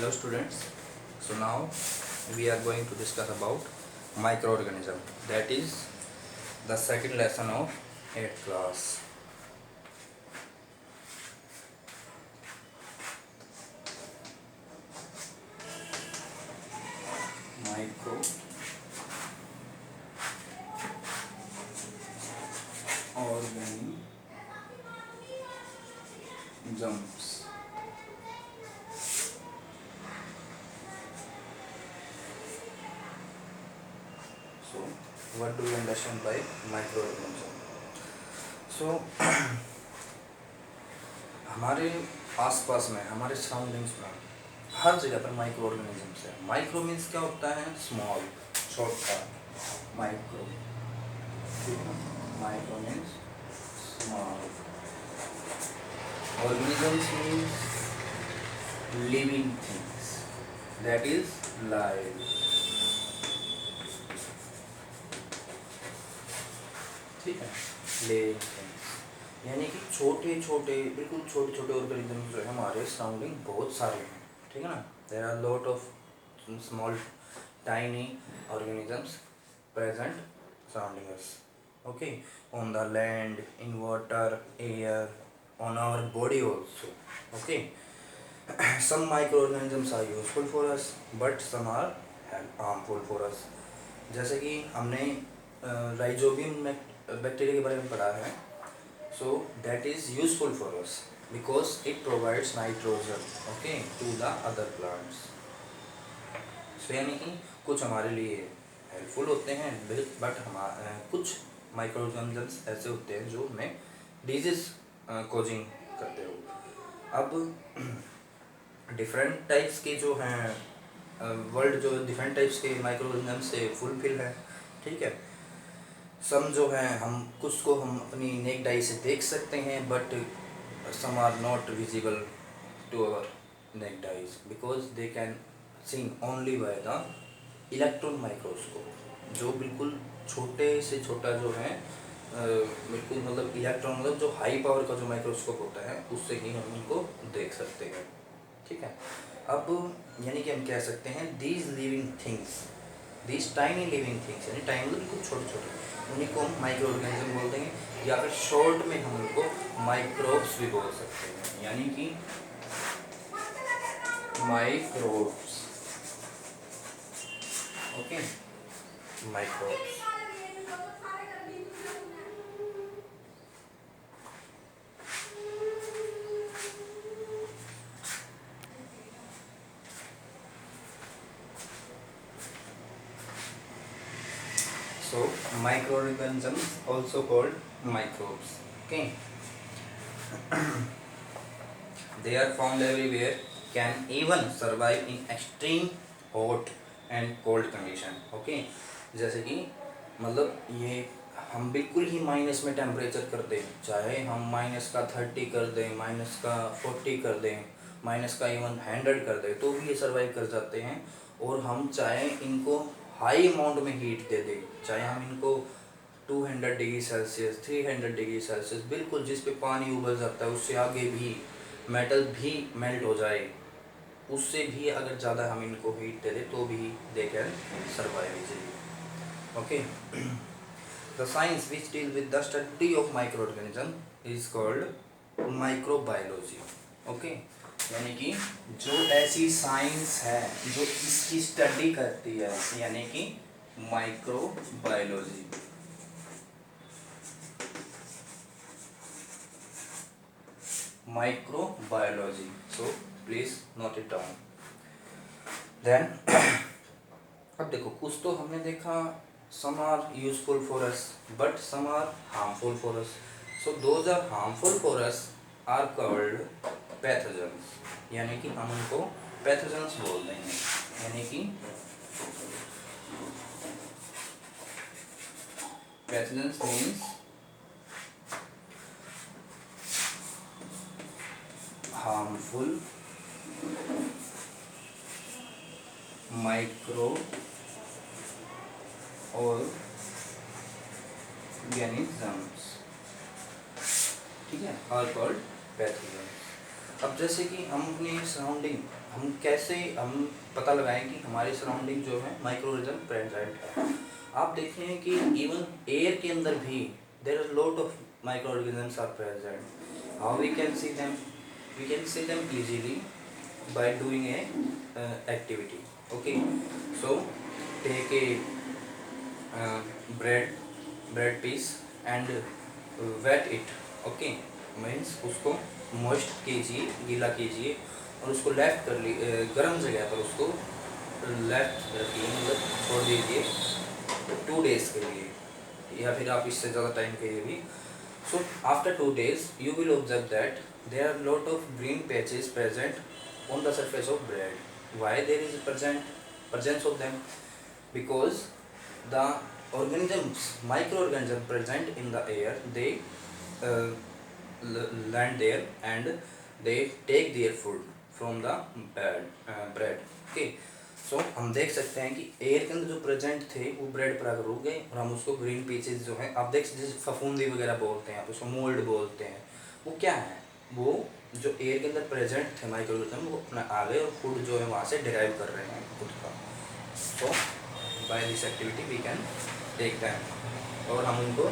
Hello students. So now we are going to discuss about microorganism. That is the second lesson of 8th class. Microorganisms. So what do you understand by microorganism? So हमारे आसपास में, हमारे surroundings में हर जगह पर micro organisms है. Micro means क्या होता है? स्मॉल, छोटा. Micro micro means small. Organisms means living things, that is live. ठीक है, लिविंग थिंग्स यानी कि छोटे छोटे, बिल्कुल छोटे छोटे ऑर्गेनिजम्स जो है हमारे सराउंडिंग बहुत सारे हैं. ठीक है ना. There are lot of small tiny organisms present surrounding us. Okay, on the land, in water, air, on our body also. Okay, some microorganisms are useful for us but some are harmful for us. जैसे कि हमने rhizobium bacteria के बारे में पढ़ा है. So that is useful for us because it provides nitrogen, okay, to the other plants. So यानी कि कुछ हमारे लिए हेल्पफुल होते हैं बट कुछ माइक्रोऑर्गेनिजम्स ऐसे होते हैं जो हमें डिजीज कोजिंग करते हो. अब डिफरेंट टाइप्स के जो हैं वर्ल्ड जो डिफरेंट टाइप्स के माइक्रोऑर्गेनिजम्स से फुलफिल है. ठीक है. सम जो हैं हम कुछ को हम अपनी नेक्ड आई से देख सकते हैं but some are not visible to our naked eyes because they can seen only by the electron microscope. जो बिल्कुल छोटे से छोटा जो है बिल्कुल मतलब इलेक्ट्रॉन मतलब जो हाई पावर का जो माइक्रोस्कोप होता है उससे ही हम उनको देख सकते हैं. ठीक है. अब यानी कि हम कह सकते हैं these living things, these tiny living things यानी टाइम मतलब बिल्कुल छोटे छोटे, उन्हीं को हम माइक्रो ऑर्गेनिज्म बोल देंगे या फिर शॉर्ट में हम उनको माइक्रोब्स भी बोल सकते हैं. यानी कि microbes. Okay, microbes. So microorganisms also called microbes. Okay. They are found everywhere, can even survive in extreme hot and cold condition. Okay. जैसे कि मतलब ये हम बिल्कुल ही माइनस में टेम्परेचर कर दें, चाहे हम -30 कर दें, -40 कर दें, -100 कर दें, तो भी ये सर्वाइव कर जाते हैं. और हम चाहे इनको हाई अमाउंट में हीट दे दें, चाहे हम इनको 200 डिग्री सेल्सियस, 300 डिग्री सेल्सियस, बिल्कुल जिस पे पानी उबल जाता है उससे आगे भी मेटल भी मेल्ट हो जाए, उससे भी अगर ज़्यादा हम इनको हीट दे दें तो भी दे can survive easily. Okay. The science which deal with the study of microorganism is called microbiology. Okay. यानी कि जो ऐसी साइंस है जो इसकी स्टडी करती है यानी कि microbiology. Microbiology. So please note it down. Then अब देखो कुछ तो हमने देखा, some are useful for us but some are harmful for us. So those are harmful for us are called pathogens. यानी कि हम उनको पैथोजेंस बोल देंगे. यानी कि pathogens means harmful micro organisms. ठीक है, are called pathogens. अब जैसे कि हम अपने सराउंडिंग हम कैसे हम पता लगाएं कि हमारी सराउंडिंग जो है माइक्रो ऑर्गेनिज्म प्रेजेंट है। आप देखते हैं कि इवन एयर के अंदर भी there are lot of micro organisms are present. How we can see them? We can see them easily by doing a activity. Okay, so take a bread piece and wet it. Okay, means उसको moist कीजिए, गीला कीजिए और उसको left कर ली गर्म जगह पर उसको लेफ्ट रखिए, मतलब छोड़ दीजिए 2 days के लिए या फिर आप इससे ज़्यादा टाइम के लिए भी। So after 2 days you will observe that there are lot of green patches present on the surface of bread. Why there is presence of them? Because the organisms, microorganisms present in the air, they uh, land there and they take their food from the bread. Okay, सो हम देख सकते हैं कि air के अंदर जो present थे वो ब्रेड पर आकर रुक गए और हम उसको ग्रीन पीसेज जो है आप देख जैसे फफूंदी वगैरह बोलते हैं, आप उसको मोल्ड बोलते हैं, वो क्या है? वो जो एयर के अंदर प्रेजेंट थे माइक्रोऑर्गेनिज्म वो अपना आ गए और फूड जो है वहाँ से डिराइव कर रहे हैं खुद का। So by this activity we can take them और हम उनको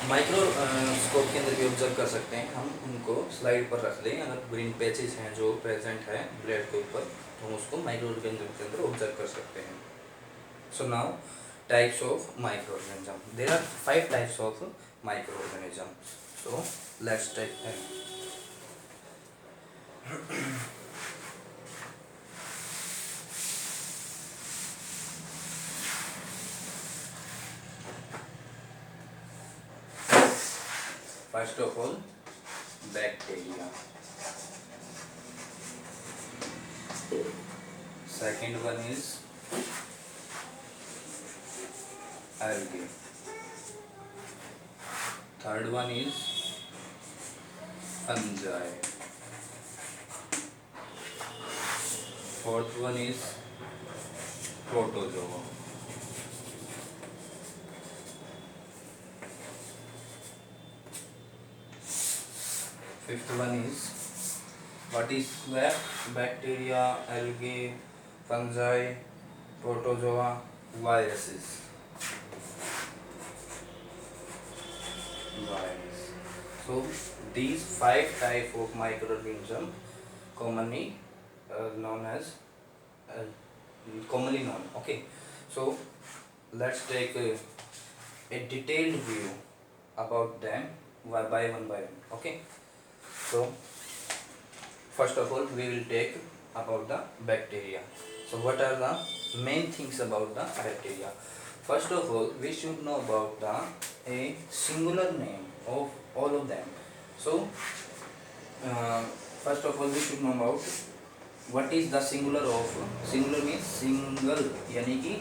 माइक्रोस्कोप के अंदर भी ऑब्जर्व कर सकते हैं। हम उनको स्लाइड पर रख दें, अगर ग्रीन पैचेस हैं जो प्रेजेंट है ब्रेड के ऊपर तो हम उसको माइक्रोऑर्गेनिज्म के अंदर ऑब्जर्व कर सकते हैं। So now types of microorganism, there are 5 types of microorganism. So let's take them. First of all, bacteria. Second one is algae. Third one is fungi. Fourth one is protozoa. Fifth one is, what is left? Bacteria, algae, fungi, protozoa, viruses. Virus. So these 5 type of microorganism commonly known as commonly known. Okay, so let's take a detailed view about them by one. Okay, so first of all we will take about the bacteria. So what are the main things about the bacteria? First of all we should know about a singular name of all of them. So first of all we should know about what is the singular of, singular means single, यानी कि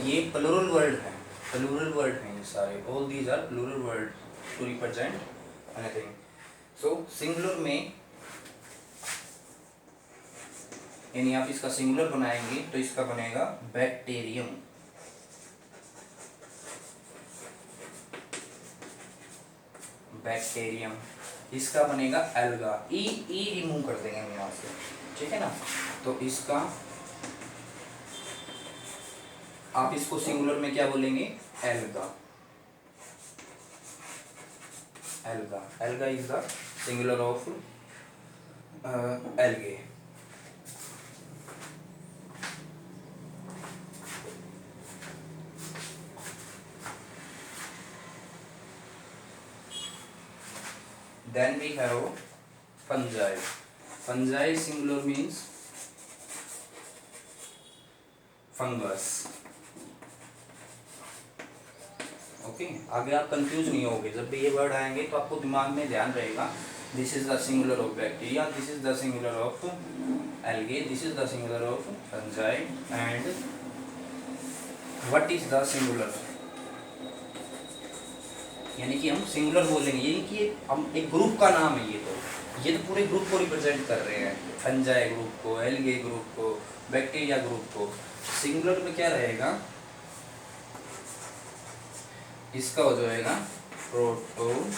ये plural word है, plural word हैं ये सारे, all these are plural word to represent anything. So singular में यानी आप इसका सिंगुलर बनाएंगे तो इसका बनेगा बैक्टीरियम। बैक्टीरियम इसका बनेगा एल्गा। ई रिमूव कर देंगे हम यहाँ से, ठीक है ना। तो इसका आप इसको सिंगुलर में क्या बोलेंगे? Alga. Alga, alga is the singular of algae. Then we have fungi. Fungi singular means fungus. Okay, आगे आप कंफ्यूज नहीं होगे, जब भी ये वर्ड आएंगे तो आपको दिमाग में ध्यान रहेगा this is the singular of bacteria, this is the singular of algae, this is the singular of fungi and what is the singular, यानी कि हम सिंगुलर बोलेंगे, यानी कि हम एक ग्रुप का नाम है। ये तो पूरे ग्रुप को रिप्रेजेंट कर रहे हैं, फंजाई ग्रुप को, एल्गे ग्रुप को, बैक्टीरिया ग्रुप को। सिंगुलर में क्या रहेगा? इसका हो जाएगा प्रोटोजोआन,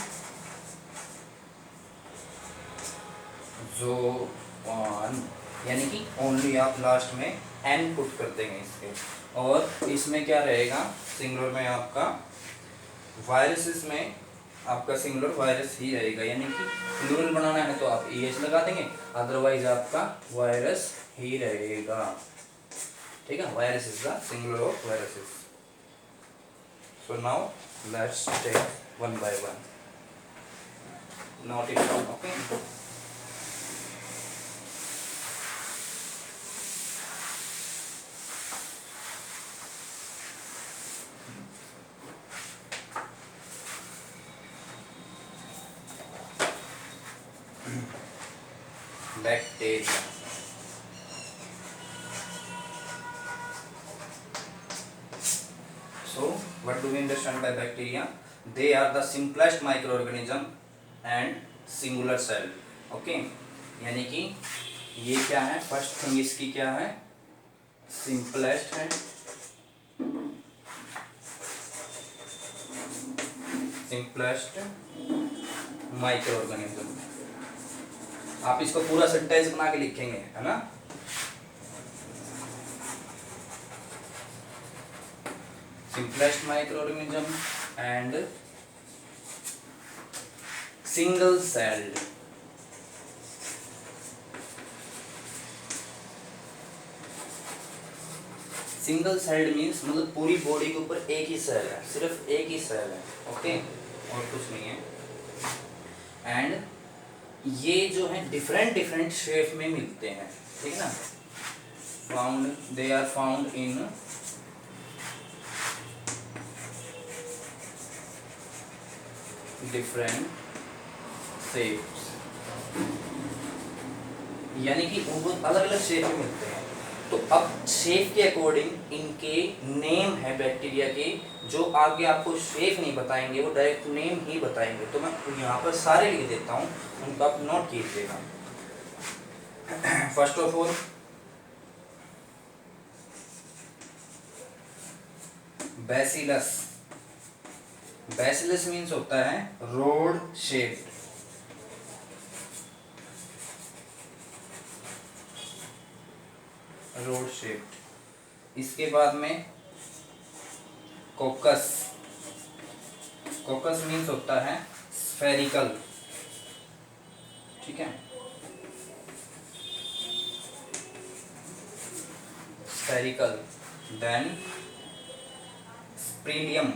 यानी कि ओनली आप लास्ट में एन पुट कर देंगे इसके। और इसमें क्या रहेगा, सिंगुलर में आपका वायरसेस में आपका सिंगुलर वायरस ही रहेगा, यानी कि प्लूरल बनाना है तो आप एच लगा देंगे, अदरवाइज आपका वायरस ही रहेगा। ठीक है, virus is the singular of viruses. So now let's take one by one, note it down. Okay, bacteria. So what do we understand by bacteria? They are the simplest microorganism and singular cell. Okay, यानी कि ये क्या है, first thing इसकी क्या है, simplest है, simplest micro organism. आप इसको पूरा सेंटेंस बना के लिखेंगे, है ना। Simplest micro organism and single celled. Single celled means मतलब पूरी बॉडी के ऊपर एक ही सेल है, सिर्फ एक ही सेल है। ओके, और कुछ नहीं है। एंड ये जो है डिफरेंट डिफरेंट शेप में मिलते हैं, ठीक है ना। Found, they are found in different shapes, यानी कि वो अलग अलग शेप में मिलते हैं। तो अब शेप के अकॉर्डिंग इनके नेम है बैक्टीरिया के, जो आगे आपको शेप नहीं बताएंगे, वो डायरेक्ट नेम ही बताएंगे। तो मैं यहाँ पर सारे लिख देता हूँ, उनको आप नोट कीजिएगा। First of all bacillus. Bacillus means होता है रोड शेप्ड। Road shaped. इसके बाद में कोकस। कोकस मीन्स होता है स्फेरिकल, ठीक है, स्फेरिकल। देन स्प्रीलियम।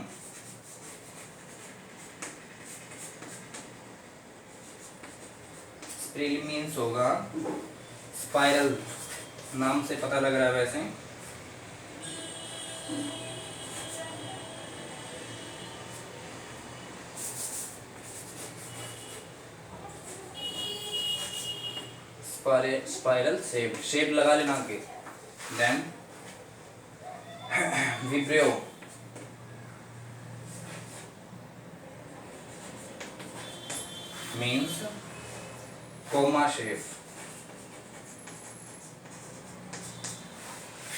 स्प्रीलियम मीन्स होगा स्पाइरल, नाम से पता लग रहा है वैसे। स्पाइरल शेप लगा लेना के। Then vibrio means comma shape.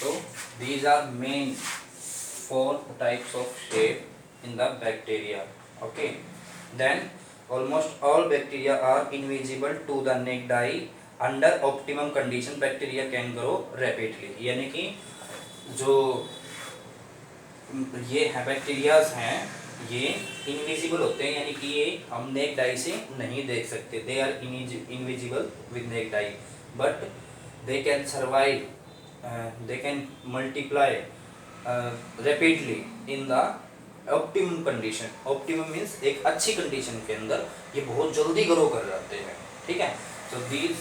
So these are main 4 types of shape in the bacteria. Okay. Then almost all bacteria are invisible to the naked eye. Under optimum condition, bacteria can grow rapidly. यानी कि जो ये है bacterias हैं, ये invisible होते हैं, यानी कि ये हम नेक्ड आई से नहीं देख सकते। They are invisible with naked eye, but they can survive, they can multiply rapidly in the optimum condition. Optimum means एक अच्छी कंडीशन के अंदर ये बहुत जल्दी ग्रो कर जाते हैं, ठीक है। So these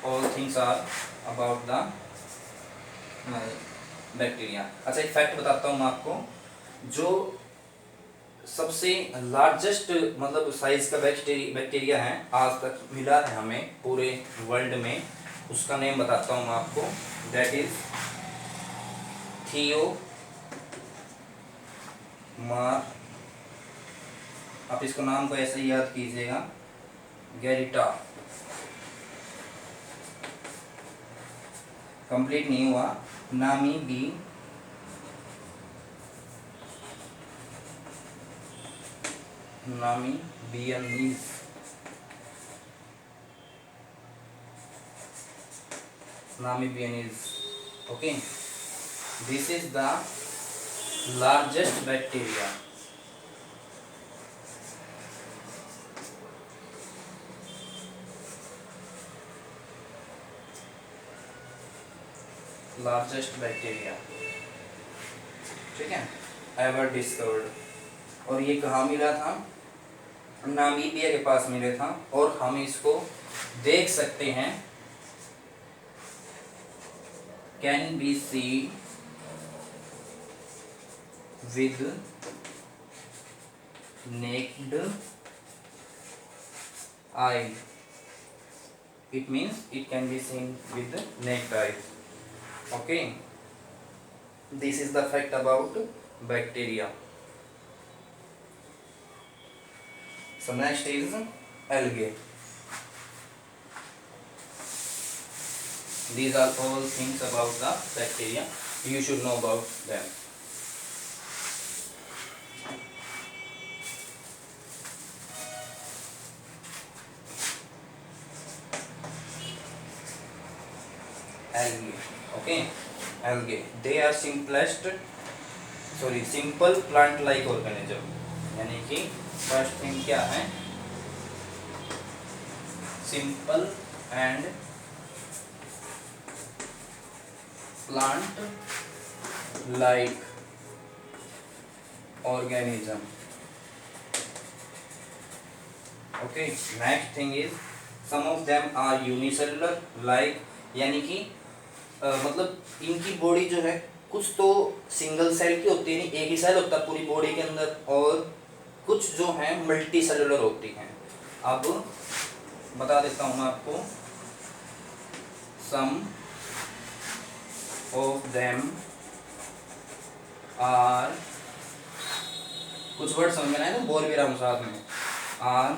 all things are about the bacteria. अच्छा, एक फैक्ट बताता हूँ मैं आपको, जो सबसे लार्जेस्ट मतलब साइज का बैक्टीरिया है आज तक मिला है हमें पूरे वर्ल्ड में, उसका नेम बताता हूँ मैं आपको। दैट इज थियो मार, आप इसको नाम को ऐसे ही याद कीजिएगा, गैरिटा। कंप्लीट नहीं हुआ, नामी बी namibianis. Okay, this is the largest bacteria. Largest bacteria, ठीक है, एवर डिस्कवर्ड। और ये कहाँ मिला था? नामीबिया के पास मिले था। और हम इसको देख सकते हैं, can be see with naked eye. It means it can be seen with the naked eyes. Okay, this is the fact about bacteria. So next is algae. These are all things about the bacteria you should know about them. Algae. Okay, algae, they are simple plant like organism. यानी कि first thing क्या है? Simple and plant like organism. Okay, next thing is some of them are unicellular like, यानी कि मतलब इनकी body जो है कुछ तो सिंगल सेल की होती है, नहीं एक ही सेल होता है पूरी बॉडी के अंदर, और कुछ जो है मल्टी सेलुलर होती हैं। अब बता देता हूँ मैं आपको, सम ऑफ देम आर, कुछ वर्ड समझ में आए तो बोल भी रहा हूँ साथ में, आर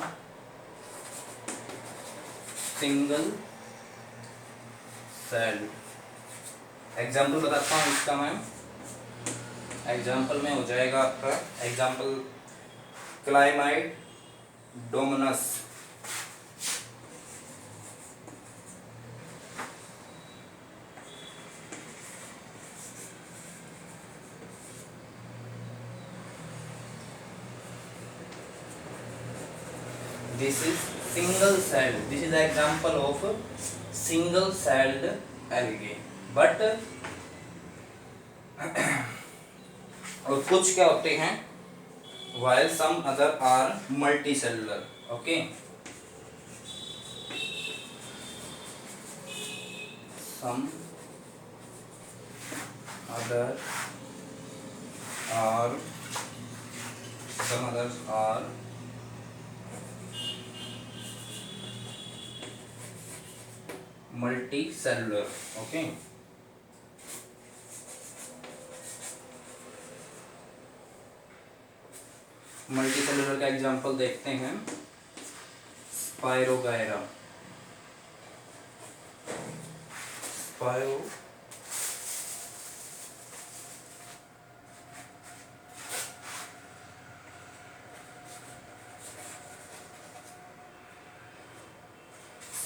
सिंगल सेल। एग्जाम्पल बताता हूँ इसका मैं। एग्जाम्पल में हो जाएगा आपका example क्लाइमाइड डोमनस, this is single cell, this is the example of single celled algae. But और कुछ क्या होते हैं, while some other are multicellular. Okay, some others are multicellular. Okay, multicellular का एग्जांपल देखते हैं, spirogyra,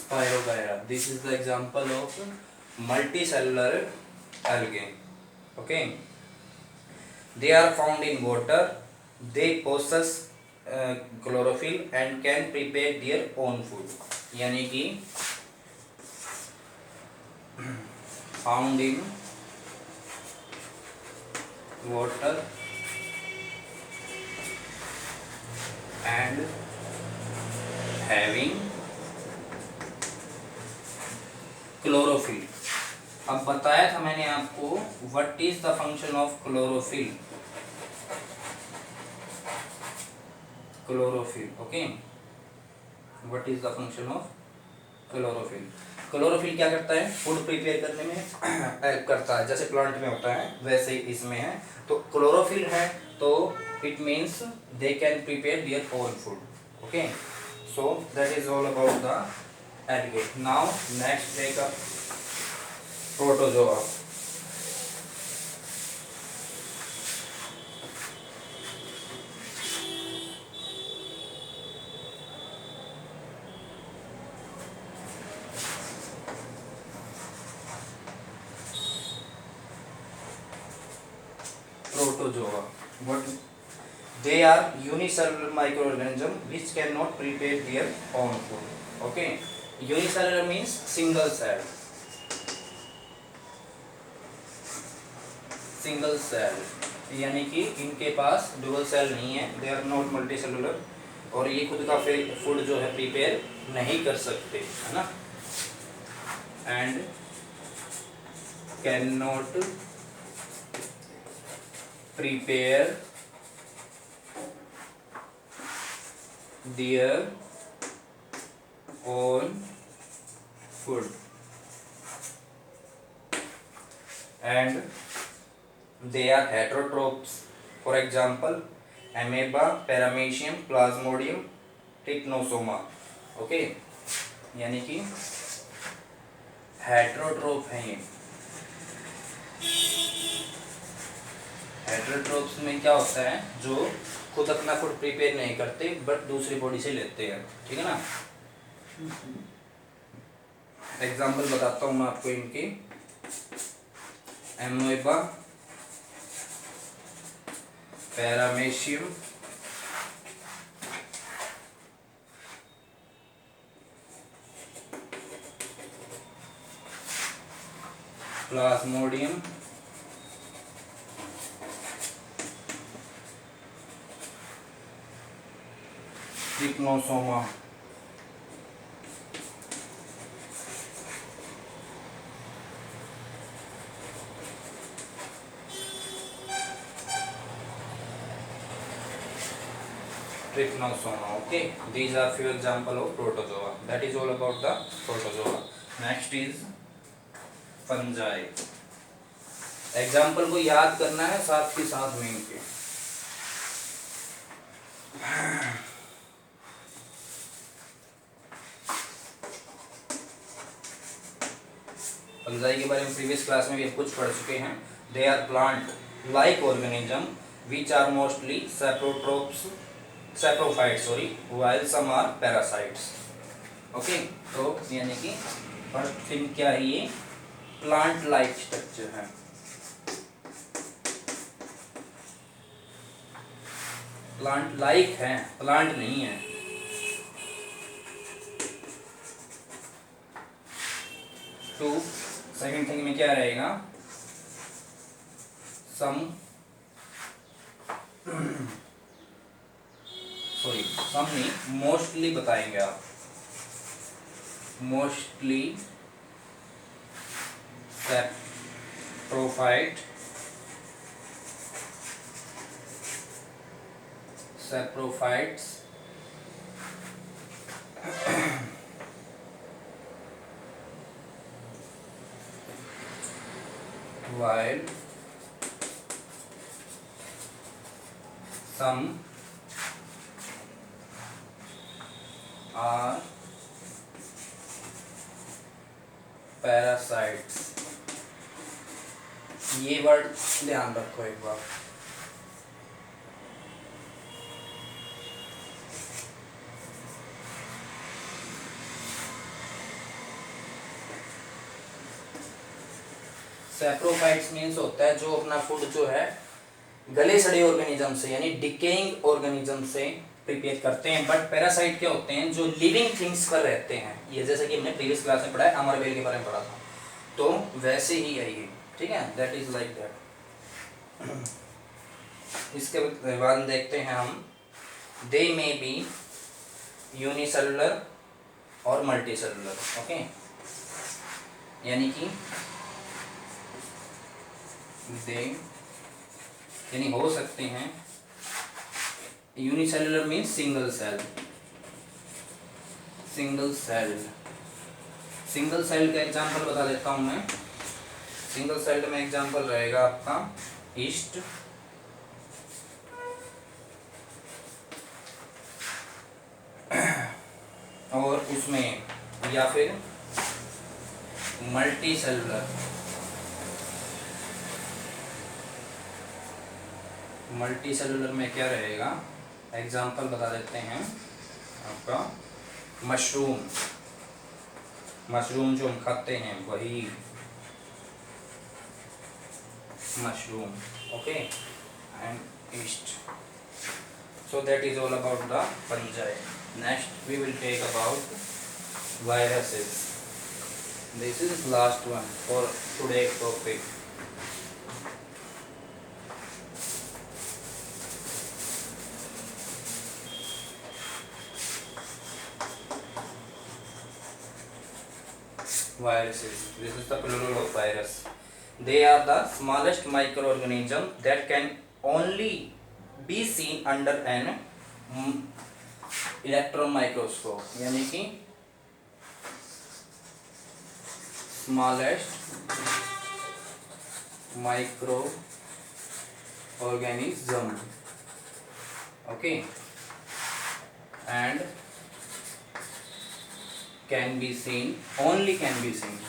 Spirogyra. This is the example of multicellular algae. Okay, they are found in water. They possess chlorophyll and can prepare their own food. यानी कि found in water and having chlorophyll. अब बताया था मैंने आपको what is the function of chlorophyll. Okay, what is the function of chlorophyll. Chlorophyll क्या करता है? फूड प्रिपेयर करने में हेल्प करता है, जैसे प्लांट में होता है वैसे ही इसमें है। तो क्लोरोफिल है तो it means they can prepare their own food. Okay, so that is all about the algae. Now next take up protozoa. Protozoa. What they are unicellular microorganism which cannot prepare their own food. Okay, unicellular means single cell. Single cell यानी कि इनके पास dual cell नहीं है. They are not multi cellular. और ये खुद का फूड जो है प्रिपेयर नहीं कर सकते, है ना. And can not prepare their own food. And they are heterotrophs. For example, amoeba, paramecium, plasmodium, trypanosoma. Okay, यानी कि हेटेरोट्रोफ हैं ये. हेटेरोट्रोफ्स में क्या होता है, जो खुद अपना फूड प्रिपेयर नहीं करते बट दूसरी बॉडी से लेते हैं. ठीक है ना. एग्जाम्पल बताता हूँ मैं आपको इनकी. Amoeba, paramecium, plasmodium, trypanosoma. Trypanosoma. Okay, these are few example of protozoa. That is all about the protozoa. Next is fungi. Example को याद करना है साथ के साथ में इनके. फंजाई के बारे में प्रीवियस क्लास में भी कुछ पढ़ चुके हैं. They are plant like organism which are mostly saprophytes, while some are parasites. Okay, तो यानी कि फर्स्ट थिंग क्या है, ये प्लांट लाइक स्ट्रक्चर है. प्लांट लाइक है, प्लांट नहीं है. तो सेकंड थिंग में क्या रहेगा, सम नहीं, मोस्टली बताएंगे आप. Mostly saprophytes while some are parasites. ये वर्ड ध्यान रखो एक बार. सैप्रोफाइट्स मीन्स होता है जो अपना फूड जो है गले सड़े ऑर्गेनिज्म से यानी डिकेइंग ऑर्गेनिज्म से प्रिपेयर करते हैं. बट पैरासाइट क्या होते हैं, जो लिविंग थिंग्स पर रहते हैं. ये जैसे कि हमने प्रीवियस क्लास में पढ़ा है, अमरबेल के बारे में पढ़ा था, तो वैसे ही है ये. ठीक है, दैट इज लाइक दैट. इसके बाद देखते हैं हम, दे मे बी यूनिसेलुलर और मल्टी सेलुलर. ओके, यानी कि दे यानी हो सकते हैं. Unicellular means single cell. Single cell का एग्जांपल बता देता हूं मैं. सिंगल सेल में एग्जांपल रहेगा आपका ईस्ट, और उसमें या फिर मल्टी सेलुलर. मल्टी सेलुलर में क्या रहेगा, एग्जांपल बता देते हैं आपका मशरूम. मशरूम जो हम खाते हैं वही mushroom. Okay, and east. So that is all about the fungi. Next we will take about viruses. This is last one for today's topic. Viruses. This is the plural of virus. They are the smallest microorganism that can only be seen under an electron microscope. यानी कि smallest microorganism. Okay, and can be seen, only can be seen.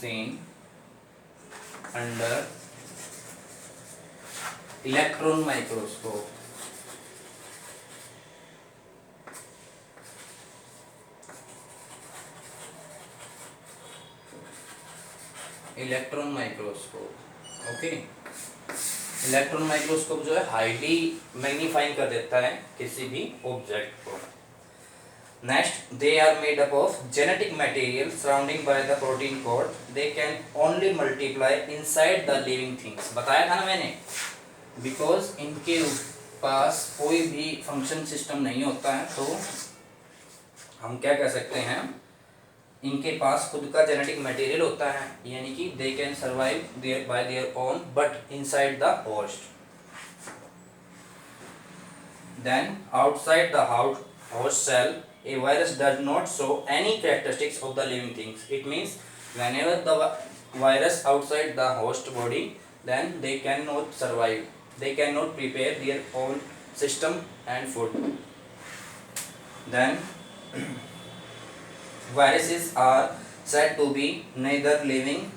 Seen under electron microscope. Electron microscope. Okay, electron microscope जो है highly magnifying कर देता है किसी भी object को. Next, they are made up of genetic material surrounding by the protein code. They can only multiply inside the living things. बताया था ना मैंने, बिकॉज इनके पास कोई भी फंक्शन सिस्टम नहीं होता है, तो हम क्या कह सकते हैं, इनके पास खुद का जेनेटिक मटेरियल होता है, यानी कि they can survive there by their own but inside the host. Then outside the host cell, a virus does not show any characteristics of the living things. It means whenever the virus outside the host body, then they cannot survive. They cannot prepare their own system and food. Then viruses are said to be neither living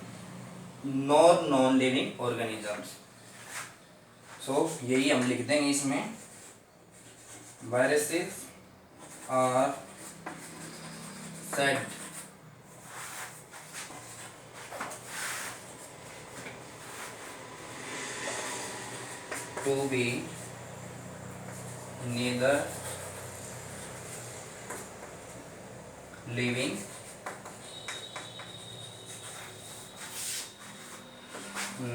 nor non-living organisms. So यही हम लिख देंगे इसमें. Viruses are said to be neither living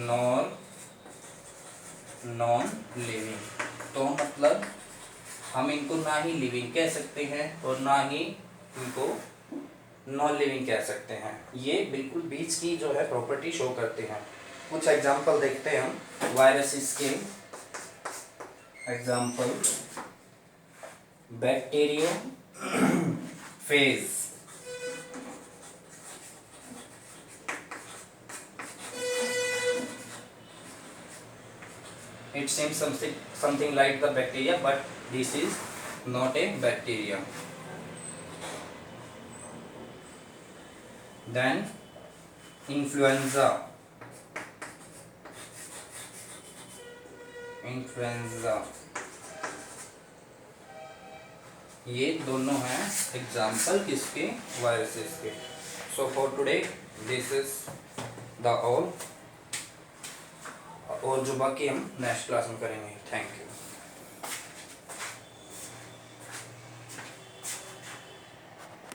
nor non living. तो मतलब हम इनको ना ही लिविंग कह सकते हैं और ना ही इनको नॉन लिविंग कह सकते हैं. ये बिल्कुल बीच की जो है प्रॉपर्टी शो करते हैं. कुछ एग्जांपल देखते हैं हम वायरसेस के. Example, bacterio phase. It seems something like the bacteria, but this is not a bacteria. Then influenza. ये दोनों हैं एग्जाम्पल किसके, वायरसेस के. So for today this is the all. और जो बाकी हम नेक्स्ट क्लास में करेंगे. Thank you.